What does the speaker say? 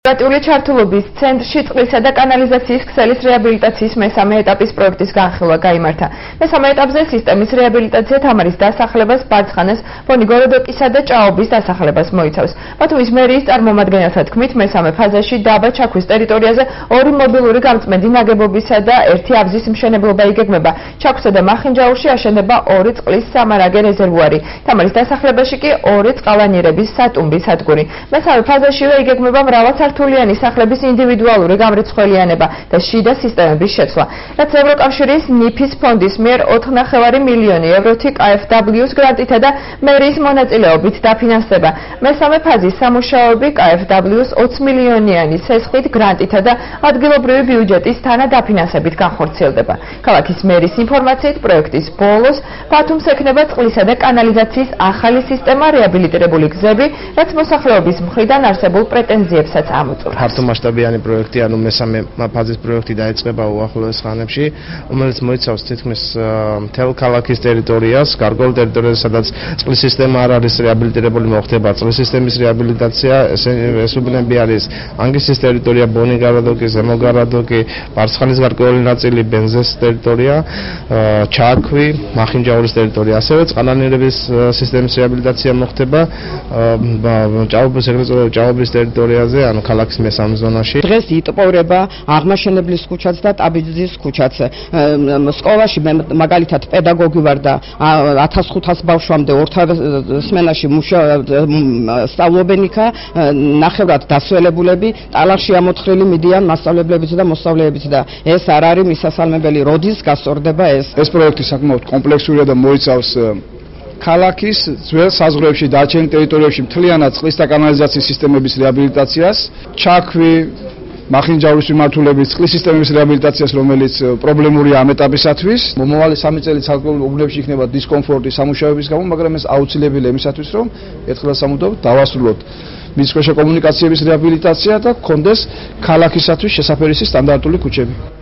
ადმინისტრატიული ჩართულობის ცენტრში წყლისა და კანალიზაციის ქსელის რეაბილიტაციის მესამე ეტაპის პროექტის განხილვა გაიმართა. მესამე ეტაპზე სისტემის რეაბილიტაცია თამარის დასახლებას, ბარცხანას, ბონიგოროდოკისა და ჭაობის დასახლებას მოიცავს. ბათუმის მერიის წარმომადგენელთა თქმით, მესამე ფაზაში დაბა ჩაქვის ტერიტორიაზე 2 მობილური გამწმენდი ნაგებობისა და 1 აბზის მშენებლობა იგეგმება. ჩაქვსა და მახინჯაურში აშენდება 2 წყლის სამარაგე რეზერვუარი. თამარის დასახლებაში კი 2 წყალანირების სატუმბი სადგური. მესამე ფაზაშივე იგეგმება მრავალსართულიანი სახლების ინდივიდუალური გამრიცხველიანება და შიდა სისტემების შეცვლა. რაც ევროკავშირის NIF-ის ფონდის მიერ 4,5 მილიონი ევროთი KfW-ს გრანტითა და მერიის მონაწილეობით დაფინანსდება. მესამე ფაზის სამუშაოები KfW-ს 20 მილიონიანი სესხით გრანტითა და ადგილობრივი ბიუჯეტის თანადაფინანსებით განხორციელდება. ქალაქის მერის ინფორმაციით, პროექტის ბოლოს ბათუმს ექნება წყლისა და კანალიზაციის ახალი სისტემა, რეაბილიტირებული გზები, რაც მოსახლეობის მხრიდან არსებულ პრეტენზიებსაც ამოწურავს. ფართომასშტაბიანი პროექტი, ანუ მესამე ფაზის პროექტი დაიწყება უახლოეს ხანებში, რომელიც მოიცავს თითქმის მთელ ქალაქის ტერიტორიას, გარკვეულ ტერიტორიაზე, სადაც წყლის სისტემა არ არის რეაბილიტირებული, მოხდება წყლის სისტემის რეაბილიტაცია. ესუბნები არის ანგისის ტერიტორია, ბონიგოროდოკი, ზემოგოროდოკი, ბარცხანის გარკვეული ნაწილი, ბენზეს ტერიტორია, ჩაქვი, მახინჯაურის ტერიტორია. ასევე წყალანირების სისტემის რეაბილიტაცია მოხდება ჭაობის ჭაობის ტერიტორიაზე, ანუ ქალაქის მესამე ზონაში. დღეს იტყორება აღმაშენებლის ქუჩაც და ტაბიძის ქუჩაც. სკოლაში მე მაგალითად პედაგოგი ვარ და 1500 ბავშვამდე ორთა სმენაში სწავლობენ იქა, ნახევრად დასველებულები, ტალახში ამოთხრილი მიდიან მასწავლებლებიც და მოსწავლეებიც და ეს არ არის მისასალმებელი, როდის გასწორდება ეს. ეს პროექტი საკმაოდ კომპლექსურია და მოიცავს ქალაქის ძველ საზღვრებში დარჩენილ ტერიტორიებში მთლიანად წყლის და კანალიზაციის სისტემების რეაბილიტაციას, ჩაქვი, მახინჯაურის მიმართულებით წყლის სისტემების რეაბილიტაციას, რომელიც პრობლემურია ამ ეტაპისათვის. მომავალი 3 წელი ცალკეულ უბნებში იქნება დისკომფორტი სამუშაოების გამო, მაგრამ ეს აუცილებელია იმისათვის, რომ ერთხელ სამუდამოდ დავასრულოთ მიწისქვეშა კომუნიკაციების რეაბილიტაცია და გქონდეს ქალაქისათვის შესაფერისი სტანდარტული ქუჩები.